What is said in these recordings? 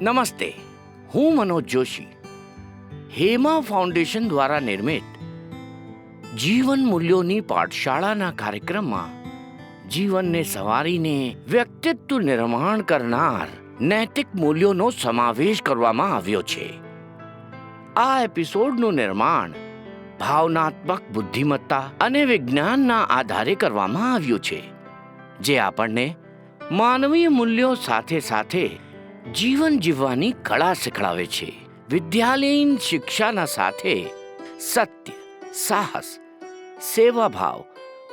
નમસ્તે, હું મનોજ જોશી. હેમા ફાઉન્ડેશન દ્વારા નિર્મિત જીવન મૂલ્યોની પાઠશાળાના કાર્યક્રમમાં જીવનને સંવારીને વ્યક્તિત્વ નિર્માણ કરનાર નૈતિક મૂલ્યોનો સમાવેશ કરવામાં આવ્યો છે. આ એપિસોડનું નિર્માણ ભાવનાત્મક બુદ્ધિમત્તા અને વિજ્ઞાનના આધારે કરવામાં આવ્યું છે, જે આપણને માનવીય મૂલ્યો સાથે સાથે જીવન જીવવાની કળા શીખવાડે છે. વિદ્યાલયીન શિક્ષાના સાથે સત્ય, સાહસ, સેવાભાવ,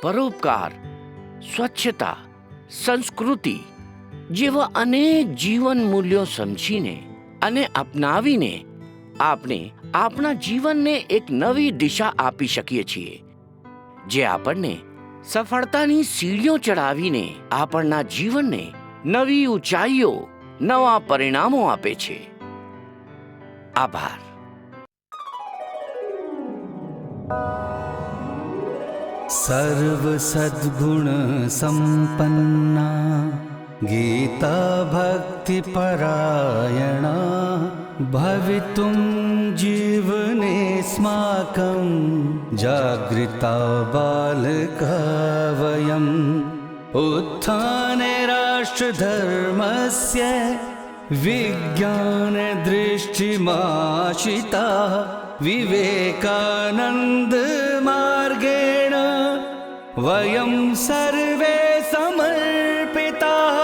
પરોપકાર, સ્વચ્છતા, સંસ્કૃતિ જેવા અનેક જીવન મૂલ્યો સમજીને અને અપનાવીને આપણે આપણા જીવનને એક નવી દિશા આપી શકીએ છીએ, જે આપણને સફળતાની સીડીઓ ચડાવીને આપણના જીવનને નવી ઊંચાઈઓ, નવા પરિણામો આપે છે. આભાર. सर्व सद्गुण संपन्ना गीता भक्ति परायणा भवितुं जीवने स्माकं जागृता बालका वयम् उत्थाने राष्ट्र धर्मस्य विज्ञान दृष्टिमाशिता विवेकानंद मार्गेण वयं सर्वे समर्पिताः.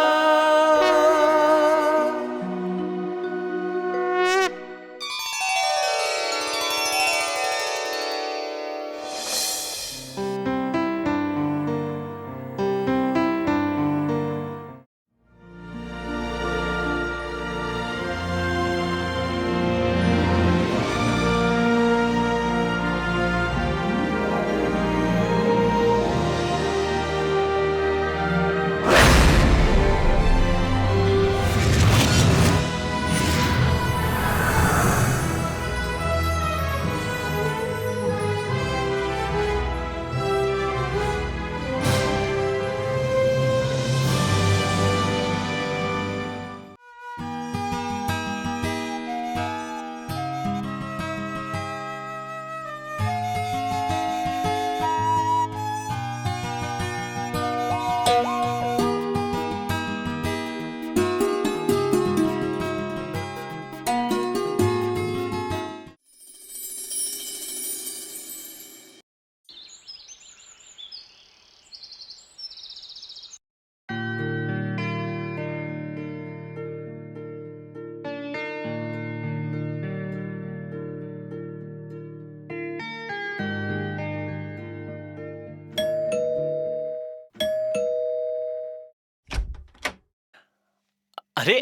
અરે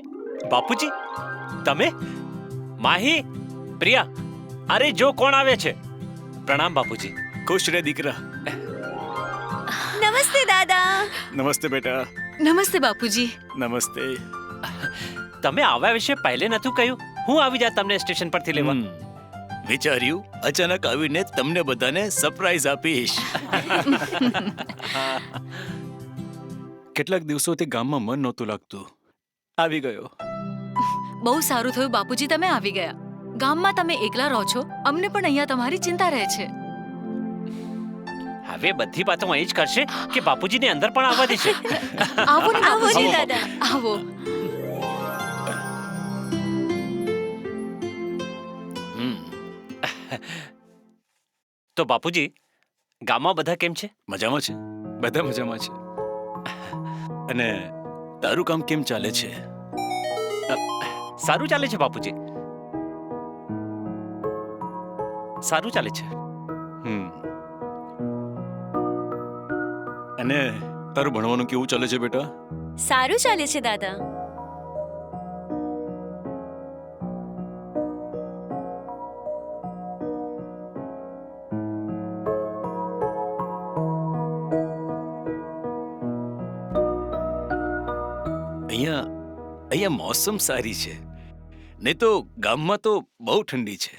બાપુજી, તમે? માહી, પ્રિયા, અરે જો કોણ આવે છે. પ્રણામ બાપુજી. ખુશ રહે દીકરા. નમસ્તે દાદા. નમસ્તે બેટા. નમસ્તે બાપુજી. નમસ્તે. તમે આવ્યા વિશે પહેલે નતું કહ્યું? હું આવી જા તમને સ્ટેશન પરથી લેવા. વિચાર્યું અચાનક આવીને તમને બધાને સરપ્રાઈઝ આપીશ. કેટલાક દિવસોથી ગામમાં મન નહોતું લાગતું. આવી ગયો. બહુ સારું થયું બાપુજી, તમે આવી ગયા. ગામમાં તમે એકલા રહો છો, અમને પણ અહીંયા તમારી ચિંતા રહે છે. હવે બધી વાતો અહીં જ કરશે કે બાપુજીને અંદર પણ આવવા દેશે? આવો ને બાપુજી. દાદા આવો. તો બાપુજી, ગામમાં બધા કેમ છે? મજામાં છે, બધા મજામાં છે. અને તારું કામ કેમ ચાલે છે? સારું ચાલે છે બાપુજી, સારું ચાલે છે. અને તારું ભણવાનું કેવું ચાલે છે બેટા? સારું ચાલે છે દાદા. અહીંયા મોસમ સારી છે, નહીં તો ગામમાં તો બહુ ઠંડી છે.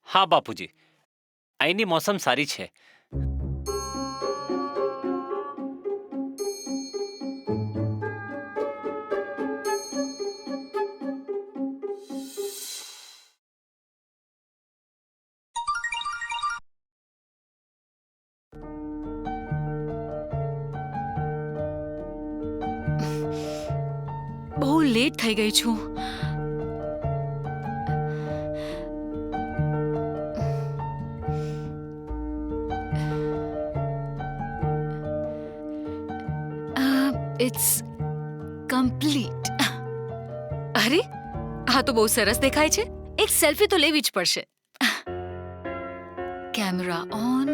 હા બાપુજી, અહીંની મોસમ સારી છે. લેટ થઈ ગઈ છું. It's complete. અરે, આ તો બહુ સરસ દેખાય છે. એક સેલ્ફી તો લેવી જ પડશે. Camera on.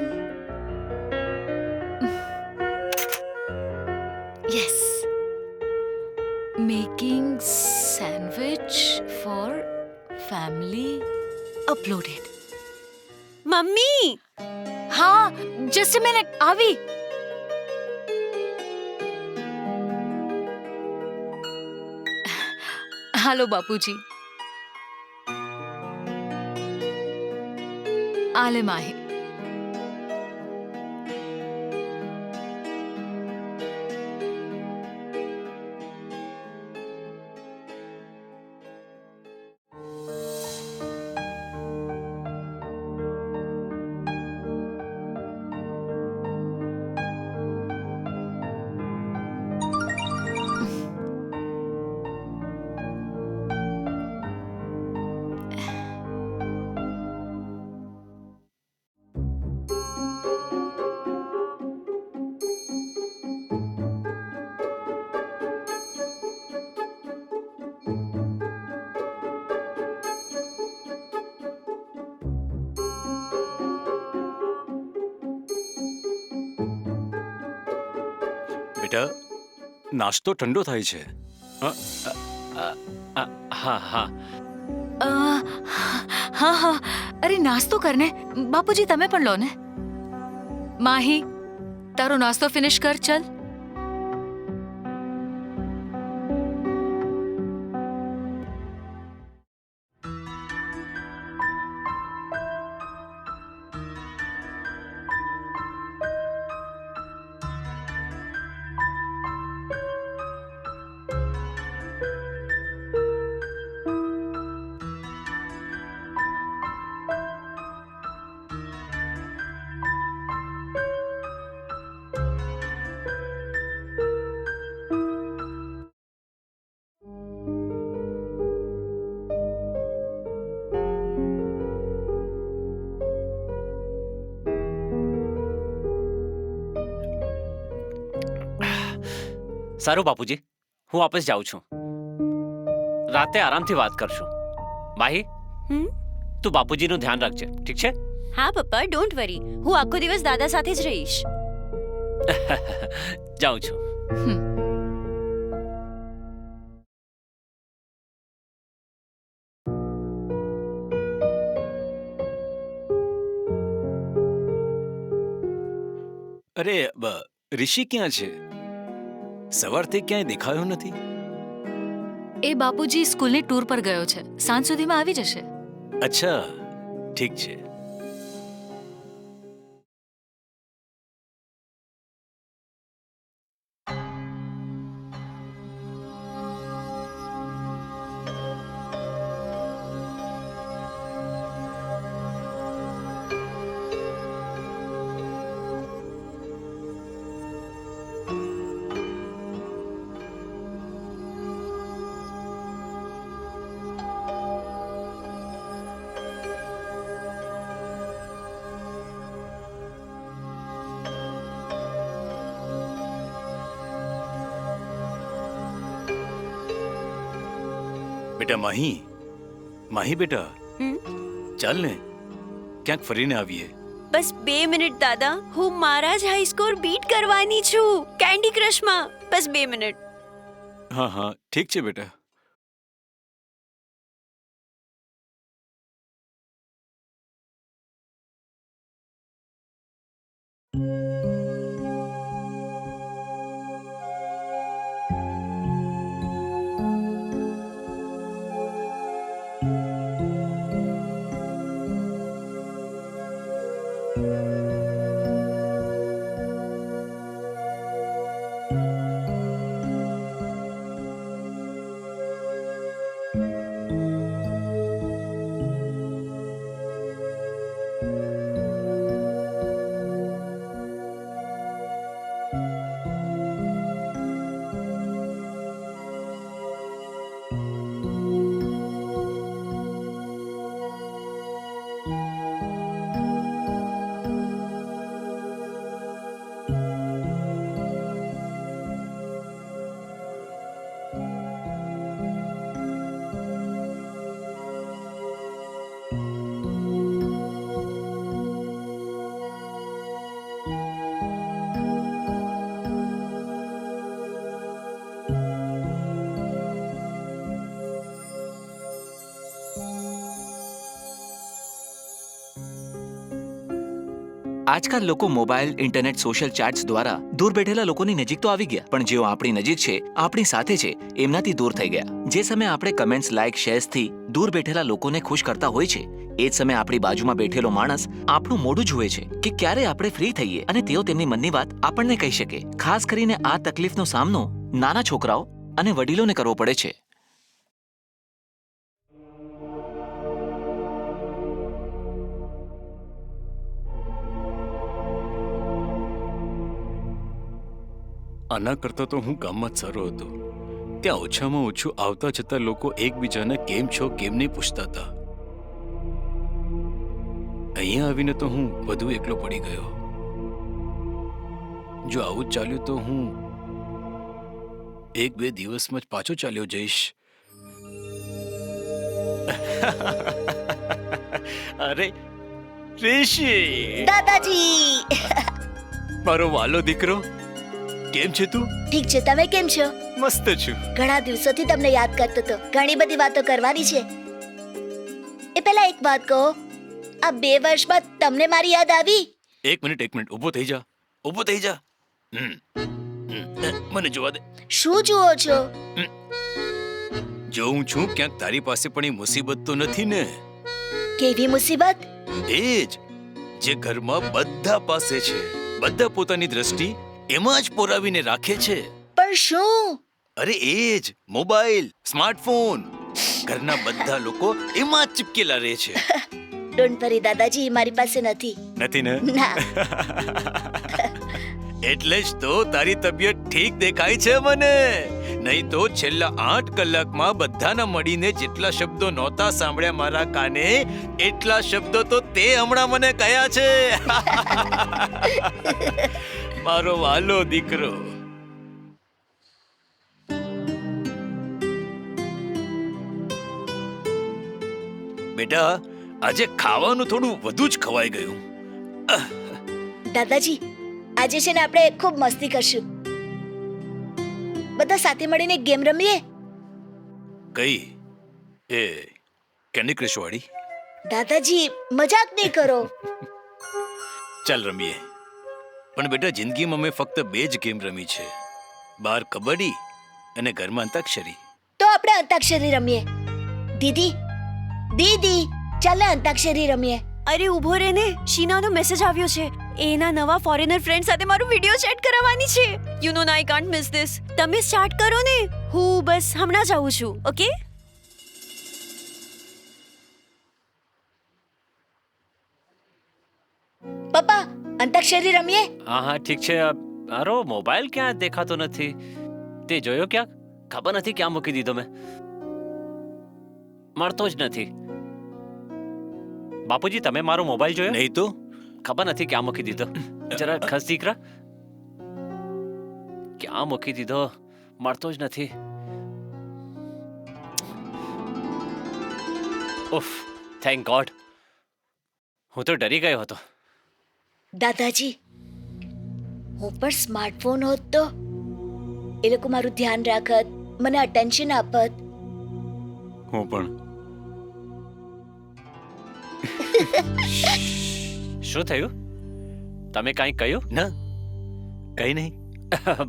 Yes. Making sandwich for family uploaded. મમ્મી, હા, જસ્ટ અ મિનિટ, આવી. હાલો બાપુજી. આલે માહી. બેટા, નાસ્તો ઠંડો થાય છે. હા હા. હા હા, અરે નાસ્તો કરને. બાપુજી તમે પણ લો ને. માહી, તારો નાસ્તો ફિનિશ કર. ચલ. સારું બાપુજી, હું વાપસ જાઉં છું. રાતે આરામથી વાત કરશું. માહી, હમ? તું બાપુજીનું ધ્યાન રાખજે, ઠીક છે? હા પપ્પા, ડોન્ટ વરી. હું આખો દિવસ દાદા સાથે જ રહીશ. જાઉં છું. અરે, ઋષિ ક્યાં છે? સવારથી ક્યાંય દેખાયો નથી. એ બાપુજી સ્કૂલની ટૂર પર ગયો છે. સાંજ સુધીમાં આવી જશે. અચ્છા, ઠીક છે. બેટા માહી, માહી બેટા, હમ? ચાલ ને ક્યાંક ફરીને આવીએ. બસ 2 મિનિટ દાદા, હું મારા જ હાઈ સ્કોર બીટ કરવાની છું કેન્ડી ક્રશમાં. બસ 2 મિનિટ. હા હા, ઠીક છે બેટા. આજકાલ લોકો મોબાઈલ, ઇન્ટરનેટ, સોશિયલ ચેટ્સ દ્વારા દૂર બેઠેલા લોકોની નજીક તો આવી ગયા, પણ જેઓ આપણી નજીક છે, આપણી સાથે છે, એમનાથી દૂર થઈ ગયા. જે સમયે આપણે કમેન્ટ્સ, લાઇક, શેર્સ થી દૂર બેઠેલા લોકોને ખુશ કરતા હોય છે, એ જ સમયે આપણી બાજુમાં બેઠેલો માણસ આપણું મોઢું જુએ છે કે ક્યારે આપણે ફ્રી થઈએ અને તેઓ તેમની મનની વાત આપણને કહી શકે. ખાસ કરીને આ તકલીફનો સામનો નાના છોકરાઓ અને વડીલોને કરવો પડે છે. આના કરતાં તો હું ગામમાં જ સારો હતો. ત્યાં ઓછામાં ઓછું આવતા જતા લોકો એકબીજાને કેમ છો કેમ નહીં પૂછતા હતા. અહીંયા આવીને તો હું વધુ એકલો પડી ગયો. જો આવું જ ચાલ્યું તો હું 1-2 દિવસમાં જ પાછો ચાલ્યો જઈશ. અરે ઋષિ, દાદાજી, મારો વાલો દીકરો, કેમ છે તું? ઠીક છે, તમે કેમ છો? મસ્ત છું. ઘણા દિવસોથી તમને યાદ કરતો હતો. ઘણી બધી વાતો કરવાની છે. એ પહેલા એક વાત કહો, આ 2 વર્ષ બાદ તમને મારી યાદ આવી? એક મિનિટ, ઊભો થઈ જા. મને જોવા દે. શું જુઓ છો? જોઉં છું ક્યાંક તારી પાસે પણ એ મુસીબત તો નથી ને? કેવી મુસીબત? એ જ જે ઘરમાં બધા પાસે છે, બધા પોતાની દ્રષ્ટિ એમાં જ પોરાવીને રાખે છે. પણ શું? અરે એ જ મોબાઈલ, સ્માર્ટફોન. ઘરના બધા લોકો એમાં જ ચિપકેલા રહે છે. ડોન્ટ વરી દાદાજી, મારી પાસે નથી. નથી ને? ના. એટલે જ તો તારી તબિયત ઠીક દેખાય છે મને. નહીં તો છેલ્લા 8 કલાકમાં બધાના મળીને જેટલા શબ્દો નહોતા સાંભળ્યા મારા કાને, એટલા શબ્દો તો તે હમણાં મને કહ્યા છે. મારો વાલો દીકરો. બેટા, આજે ખાવાનું થોડું વધુ જ ખવાઈ ગયું. દાદાજી, આજે છે ને આપણે ખૂબ મસ્તી કરશું. બધા સાથે મળીને ગેમ રમીએ. કઈ? એ કેન્ડી ક્રશ વાળી? દાદાજી, મજાક નહીં કરો. ચાલ રમીએ. પણ બેટા, જિંદગીમાં મેં ફક્ત 2 જ ગેમ રમી છે. બહાર કબડ્ડી અને ઘરમાં અંતાક્ષરી. તો આપણે અંતાક્ષરી રમીએ. દીદી, દીદી, ચાલ ને અંતાક્ષરી રમીએ. અરે ઊભો રે ને, શીનાનો મેસેજ આવ્યો છે. એના નવા ફોરેનર ફ્રેન્ડ સાથે મારું વિડિયો ચેટ કરાવવાની છે. You know I can't miss this. તમે સ્ટાર્ટ કરો ને, હું બસ હમણાં જ આવું છું. ઓકે? પપ્પા, અંતાક્ષરી રમીએ. હા ઠીક છે. મારો મોબાઈલ ક્યાં દેખાતો નથી. તે જોયો ક્યાંક? ખબર નથી ક્યાં મૂકી દીધો મેં. મળતો જ નથી. બાપુજી, તમે મારો મોબાઈલ જોયો? નહીં તો. ખબર નથી ક્યાં મૂકી દીધો. જરા ખસ દીકરા, ક્યાં મૂકી દીધો? મળતો જ નથી. ઉફ, થેન્ક ગોડ. હું તો ડરી ગયો હતો. દાદાજી, હું પણ સ્માર્ટફોન હોત તો એ લોકો મારું ધ્યાન રાખત, મને અટેન્શન આપત. હું પણ. શું થયું? તમે કાંઈ કહ્યું? ના, કઈ નહીં.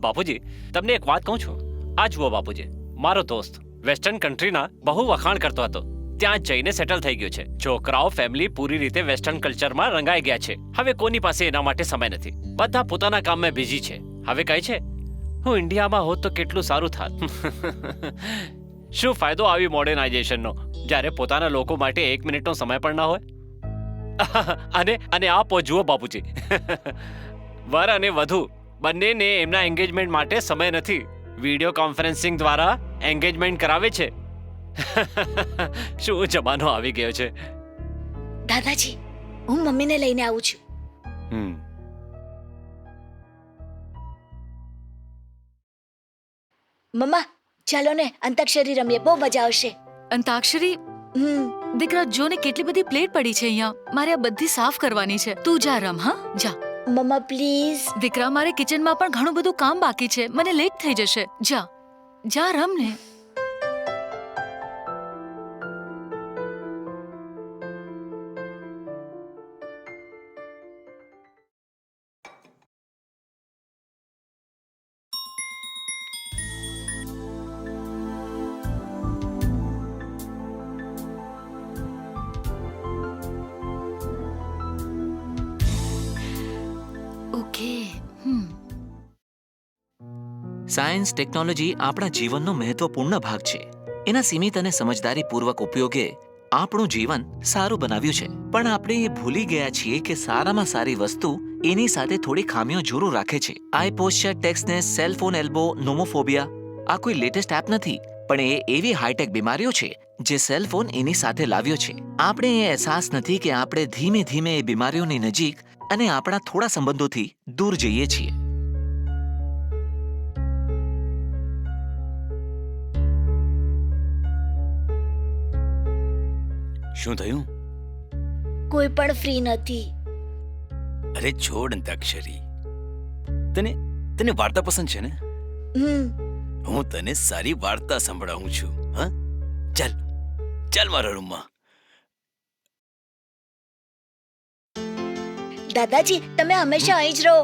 બાપુજી, તમને એક વાત કહું છું. આ જુઓ બાપુજી, મારો દોસ્ત વેસ્ટર્ન કન્ટ્રીના બહુ વખાણ કરતો હતો. ત્યાં જઈને સેટલ થઈ ગયો છે. છોકરાઓ, ફેમિલી પૂરી રીતે વેસ્ટર્ન કલ્ચરમાં રંગાઈ ગયા છે. હવે કોની પાસે એના માટે સમય નથી. બધા પોતાના કામમાં બિઝી છે. હવે કહે છે, હું ઇન્ડિયામાં હોત તો કેટલું સારું થાત. શું ફાયદો આવી મોડર્નાઇઝેશનનો, જ્યારે પોતાના લોકો માટે 1 મિનિટનો સમય પણ ના હોય? અને આ જુઓ બાપુજી, વર અને વધુ બંનેને એમના એન્ગેજમેન્ટ માટે સમય નથી. વિડિયો કોન્ફરન્સિંગ દ્વારા એન્ગેજમેન્ટ કરાવે છે. શું જમાનો આવી ગયો છે. દાદાજી, હું મમ્મીને લઈને આવું છું. મમ્મા, ચાલો ને અંતાક્ષરી રમીએ, બહુ મજા આવશે. અંતાક્ષરી? દીકરા, જો ને કેટલી બધી પ્લેટ પડી છે અહીંયા. મારે આ બધી સાફ કરવાની છે. તું જા રમ. હા, જા. મમ્મા પ્લીઝ. દીકરા, મારે કિચનમાં પણ ઘણું બધું કામ બાકી છે. મને લેટ થઈ જશે. જા, જા રમ ને. સાયન્સ ટેકનોલોજી આપણા જીવનનો મહત્વપૂર્ણ ભાગ છે. એના સીમિત અને સમજદારીપૂર્વક ઉપયોગે આપણું જીવન સારું બનાવ્યું છે. પણ આપણે એ ભૂલી ગયા છીએ કે સારામાં સારી વસ્તુ એની સાથે થોડી ખામીઓ જરૂર રાખે છે. આઈ પોસ્ચર, ટેક્સનેસ, સેલ ફોન એલ્બો, નોમોફોબિયા આ કોઈ લેટેસ્ટ એપ નથી, પણ એ એવી હાઈટેક બીમારીઓ છે જે સેલ ફોન એની સાથે લાવ્યો છે. આપણે એ અહેસાસ નથી કે આપણે ધીમે ધીમે એ બીમારીઓની નજીક અને આપણા થોડા સંબંધોથી દૂર જઈએ છીએ. શું થયું? કોઈ પણ ફ્રી નથી. અરે છોડ અંતાક્ષરી. તને તને વાર્તા પસંદ છે ને? હું તને સારી વાર્તા સંભળાવું છું. હા, ચાલ ચાલ મારા રૂમમાં. દાદાજી, તમે હંમેશા અહીં જ રહો.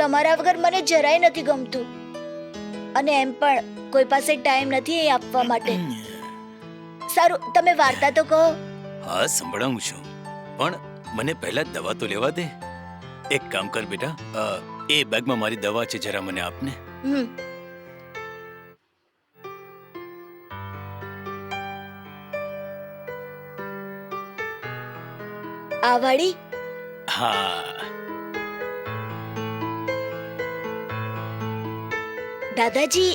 તમારા વગર મને જરાય નથી ગમતું. અને એમ પણ કોઈ પાસે ટાઈમ નથી એ આપવા માટે. સારું, તમે વાર્તા તો કહો. હા, સંભળાવું છું, પણ મને પહેલા દવા તો લેવા દે. એક કામ કર બેટા, એ બેગમાં મારી દવા છે, જરા મને આપને. આ વાળી? હા. દાદાજી,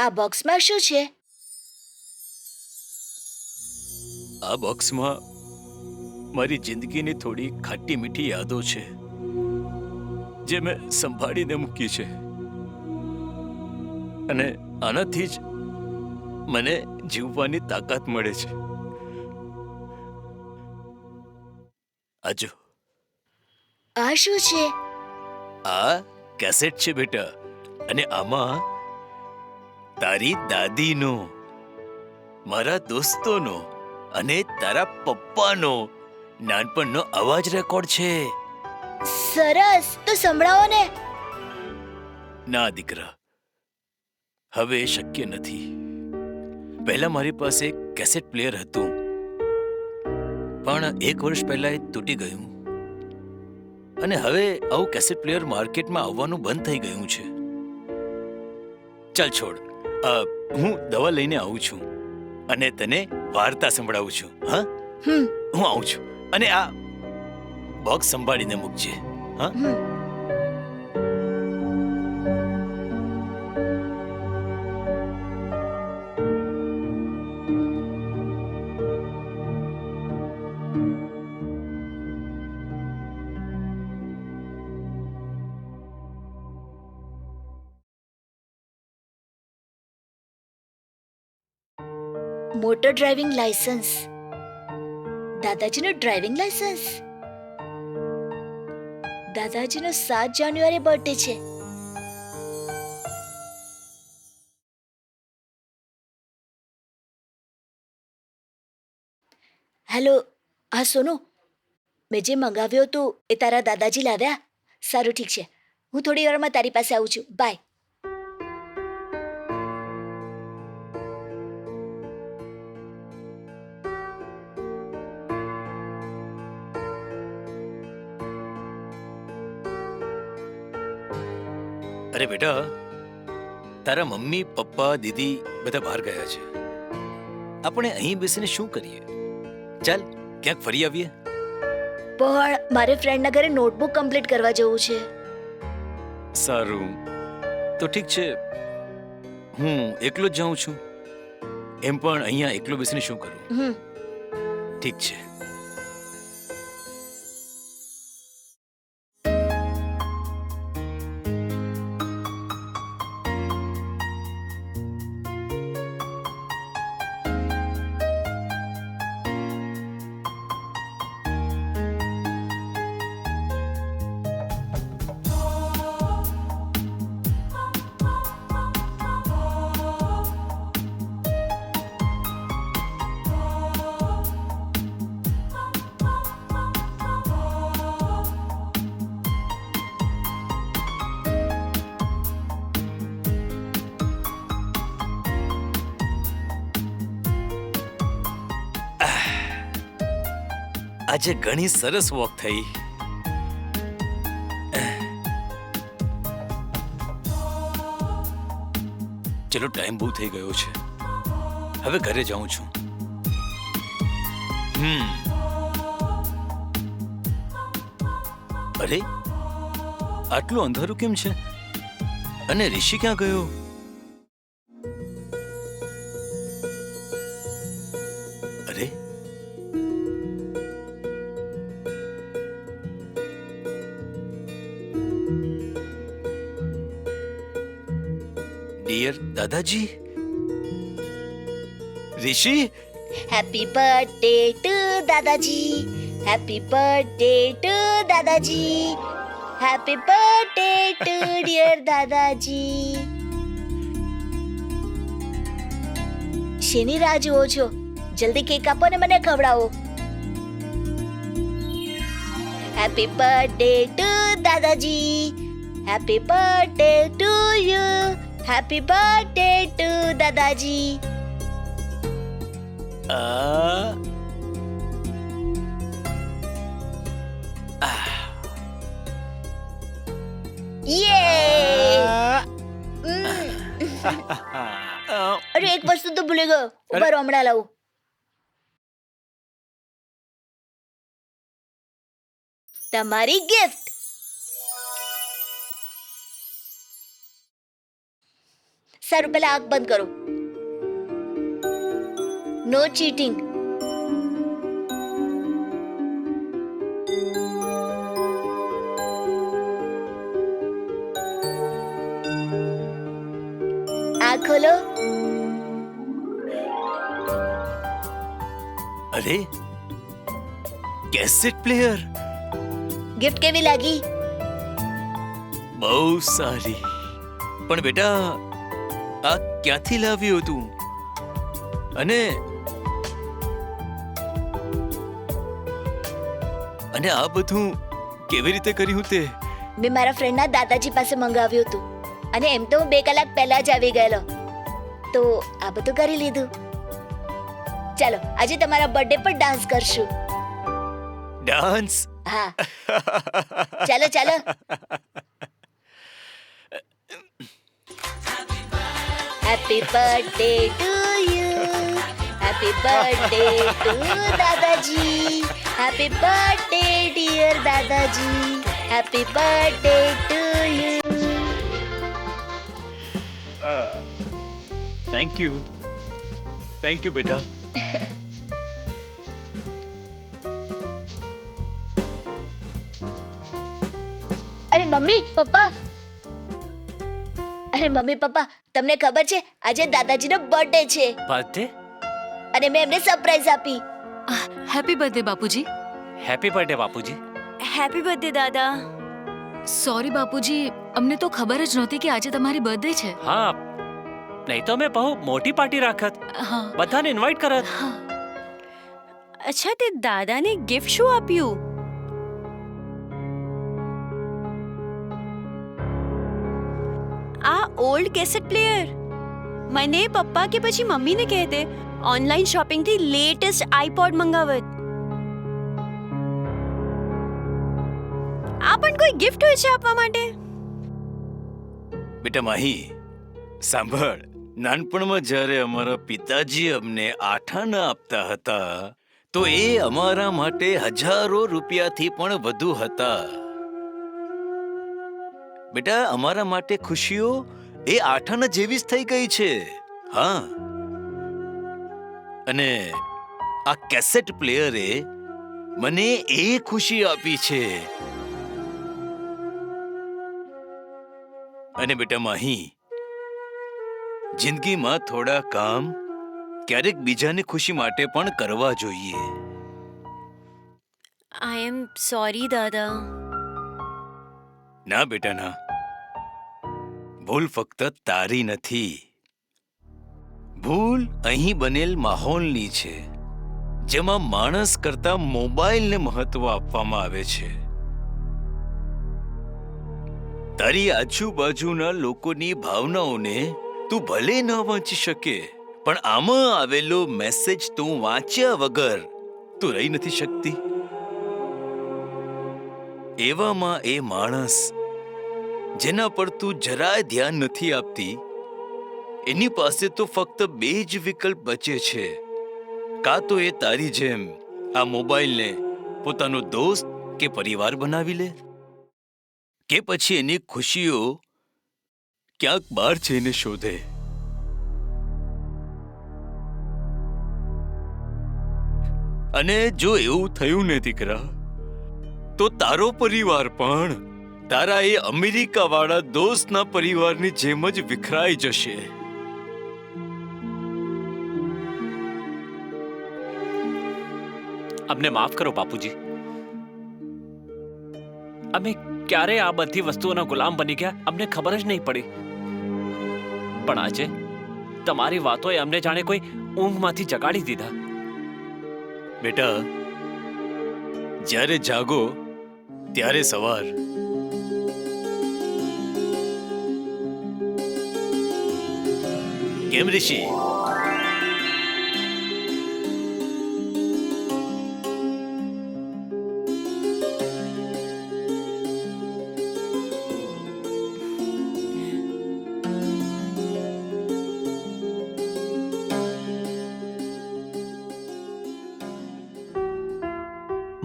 આ બોક્સમાં શું છે? આ બોક્સમાં મારી જિંદગીની થોડી ખાટી મીઠી યાદો છે, જે મેં સંભાળીને મૂકી છે. અને આનાથી જ મને જીવવાની તાકાત મળે છે. આજો. આ શું છે? આ કેસેટ છે બેટા, અને આમાં તારી દાદીનો, મારા દોસ્તોનો અને તારા પપ્પાનો નાનપણનો અવાજ રેકોર્ડ છે. સરસ, તો સંભળાવો ને. ના દીકરા, હવે એ શક્ય નથી. પહેલા મારી પાસે કેસેટ પ્લેયર હતું, પણ 1 વર્ષ પહેલા એ તૂટી ગયું. અને હવે આવું કેસેટ પ્લેયર માર્કેટમાં આવવાનું બંધ થઈ ગયું છે. ચાલ છોડ, હું દવા લઈને આવું છું અને તને વાર્તા સંભળાવું છું. હા, હું આવું છું. અને આ બોક્સ સંભાળીને મૂકજે. હા. Motor driving licence. દાદાજીનું ડ્રાઇવિંગ લાયસન્સ. દાદાજીનો 7 જાન્યુઆરી બર્થડે છે. હેલો, હા સોનુ, મેં જે મંગાવ્યું હતું એ તારા દાદાજી લાવ્યા? સારું, ઠીક છે, હું થોડી વારમાં તારી પાસે આવું છું. બાય. અરે બેટા, તારા મમ્મી, પપ્પા, દીદી બધા બહાર ગયા છે. આપણે અહીં બેસીને શું કરીએ? ચાલ ક્યાંક ફરી આવીએ. પણ મારે ફ્રેન્ડના ઘરે નોટબુક કમ્પ્લીટ કરવા જવું છે. સારું, તો ઠીક છે, હું એકલો જ જાઉં છું. એમ પણ અહીંયા એકલો બેસીને શું કરું? ઠીક છે. આજે ઘણી સરસ વોક થઈ. ચલો ટાઈમ બહુ થઈ ગયો છે, હવે ઘરે જાઉં છું. અરે આટલું અંધારું કેમ છે? અને ઋષિ ક્યાં ગયો? અરે ડિયર દાદાજી, ઋષિ, હેપી બર્થડે ટુ દાદાજી, હેપી બર્થડે ટુ દાદાજી, હેપી બર્થડે ટુ ડિયર દાદાજી. શેની રાહ જુઓ છો? જલ્દી કેક આપો ને મને ખવડાવો. હેપી બર્થડે ટુ દાદાજી, happy birthday to you, happy birthday to દાદાજી. આ યે! અરે એક વસ્તુ તો ભૂલી ગયો. ઉભા રહો, હમણાં લાવું. તમારી ગિફ્ટ. સારું, પહેલા આંખ બંધ કરો. નો ચીટિંગ. આંખ ખોલો. અરે કેસેટ પ્લેયર, ગિફ્ટ કેવી લાગી? બહુ સારી. પણ બેટા આ ક્યાંથી લાવ્યું તું? અને આ બધું કેવી રીતે કર્યું તે? મેં મારા ફ્રેન્ડના દાદાજી પાસે મંગાવ્યું હતું અને એમ તો હું 2 કલાક પહેલા જ આવી ગયેલો, તો આ બધું કરી લીધું. ચાલો આજે તમારા બર્થડે પર ડાન્સ કરશું. ડાન્સ? હા, ચાલો ચાલો. Happy birthday to you, happy birthday to દાદાજી, હેપી બર્થડે ડિયર દાદાજી, happy birthday to you. Thank you બેટા. અરે મમ્મી પપ્પા, તમને ખબર છે આજે દાદાજીનો બર્થડે છે બર્થડે? અને મેં એમને સરપ્રાઈઝ આપી. હેપી બર્થડે બાપુજી. હેપી બર્થડે બાપુજી. હેપી બર્થડે દાદા. સોરી બાપુજી, અમને તો ખબર જ નહોતી કે આજે તમારી બર્થડે છે. હા, નહીં તો મેં બહુ મોટી પાર્ટી રાખત, હા બધાને ઇન્વાઇટ કરત. હા. અચ્છા, તે દાદાને ગિફ્ટ શું આપ્યું? આ ઓલ્ડ કેસેટ પ્લેયર. મને પપ્પા કે પછી મમ્મીને કહેતે ઓનલાઈન શોપિંગ થી લેટેસ્ટ આઈપોડ મંગાવત. આ પણ કોઈ ગિફ્ટ હોય છે આપવા માટે? બેટા માહી, સાંભળ. નાનપણમાં જ્યારે અમારા પિતાજી અમને આઠાના આપતા હતા તો એ અમારા માટે હજારો રૂપિયાથી પણ વધુ હતા. બેટા, અમારા માટે ખુશીઓ એ આઠાના જેવી જ થઈ ગઈ છે. હા, અને આ કેસેટ પ્લેયરે મને એ ખુશી આપી છે. અને બેટા માહી, જિંદગીમાં થોડા કામ ક્યારેક બીજાની ખુશી માટે પણ કરવા જોઈએ. આઈ એમ સોરી દાદા. ના બેટા ના, ભૂલ ફક્ત તારી નથી. ભૂલ અહીં બનેલ માહોલની છે, જેમાં માણસ કરતા મોબાઈલને મહત્વ આપવામાં આવે છે. તારી આજુબાજુના લોકોની ભાવનાઓને તું ભલે ન વાંચી શકે, પણ આમાં આવેલો મેસેજ તું વાંચ્યા વગર તું રહી નથી શકતી. એવામાં એ માણસ જેના પર તું જરાય ધ્યાન નથી આપતી, એની પાસે તો ફક્ત 2 જ વિકલ્પ બચે છે. કાં તો એ તારી જેમ આ મોબાઈલને પોતાનો દોસ્ત કે પરિવાર બનાવી લે, કે પછી એની ખુશીઓ ક્યાંક બહાર જઈને શોધે. અને જો એવું થયું ને દીકરા, તો તારો પરિવાર પણ તારા એ અમેરિકાવાળા દોસ્તના પરિવારની જેમ જ વિખરાઈ જશે. અમને માફ કરો બાપુજી. અમે ક્યારે આ બધી વસ્તુઓના ગુલામ બની ગયા અમને ખબર જ નહીં પડી. પણ આજે તમારી વાતોએ અમને જાણે કોઈ ઊંઘમાંથી જગાડી દીધા. બેટા, જ્યારે જાગો ત્યારે સવાર. કેમ ઋષિ?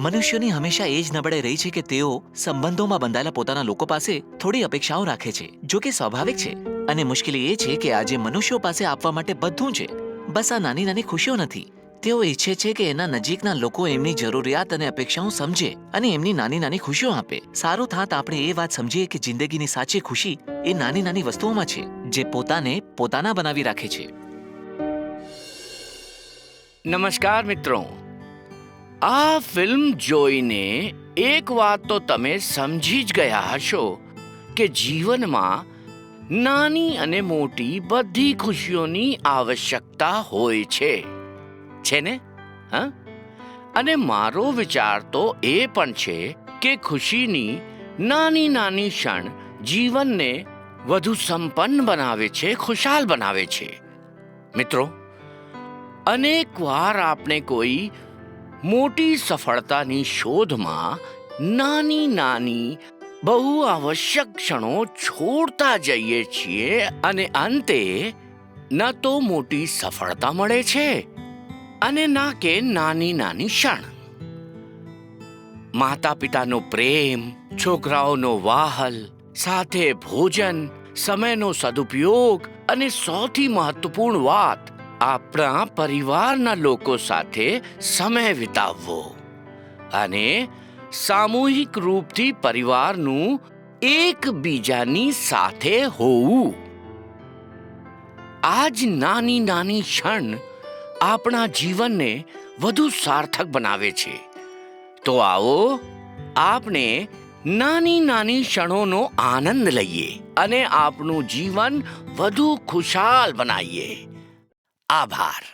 મનુષ્યોની હંમેશા એ જ નબળાઈ રહી છે કે તેઓ સંબંધોમાં બંધાયેલા પોતાના લોકો પાસે થોડી અપેક્ષાઓ રાખે છે, જો કે સ્વાભાવિક છે. અને મુશ્કેલી એ છે કે આજે મનુષ્યો પાસે આપવા માટે બધું છે, બસ આ નાની નાની ખુશીઓ નથી. તેઓ ઈચ્છે છે કે એના નજીકના લોકો એમની જરૂરિયાત અને અપેક્ષાઓ સમજે અને એમની નાની નાની ખુશીઓ આપે. સારું થાત આપણે એ વાત સમજીએ કે જિંદગીની સાચી ખુશી એ નાની નાની વસ્તુઓમાં છે, જે પોતાને પોતાના બનાવી રાખે છે. નમસ્કાર મિત્રો. આ ફિલ્મ જોઈને એક વાત તો તમે સમજી જ ગયા હશો કે જીવનમાં નાની અને મોટી બધી ખુશીઓની આવશ્યકતા હોય છે ને? હા, અને મારો વિચાર તો એ પણ છે કે ખુશીની નાની નાની ક્ષણ જીવનને વધુ સંપન્ન બનાવે છે, ખુશાલ બનાવે છે. મિત્રો, અનેક વાર આપણે કોઈ મોટી સફળતાની શોધમાં નાની નાની બહુ આવશ્યક ક્ષણો છોડતા જઈએ છીએ અને અંતે ન તો મોટી સફળતા મળે છે અને ના કે નાની નાની ક્ષણ. માતા પિતાનો પ્રેમ, છોકરાઓનો વાહલ, સાથે ભોજન, સમયનો સદુપયોગ અને સૌથી મહત્વપૂર્ણ વાત, આપણા પરિવારના લોકો સાથે સમય વિતાવવો અને સામૂહિક રૂપથી પરિવારનું એકબીજાની સાથે હોવું. આ જ નાની નાની ક્ષણ આપણા જીવનને વધુ સાર્થક બનાવે છે. તો આવો આપણે નાની નાની ક્ષણોનો આનંદ લઈએ અને આપણું જીવન વધુ ખુશાલ બનાવીએ. આભાર.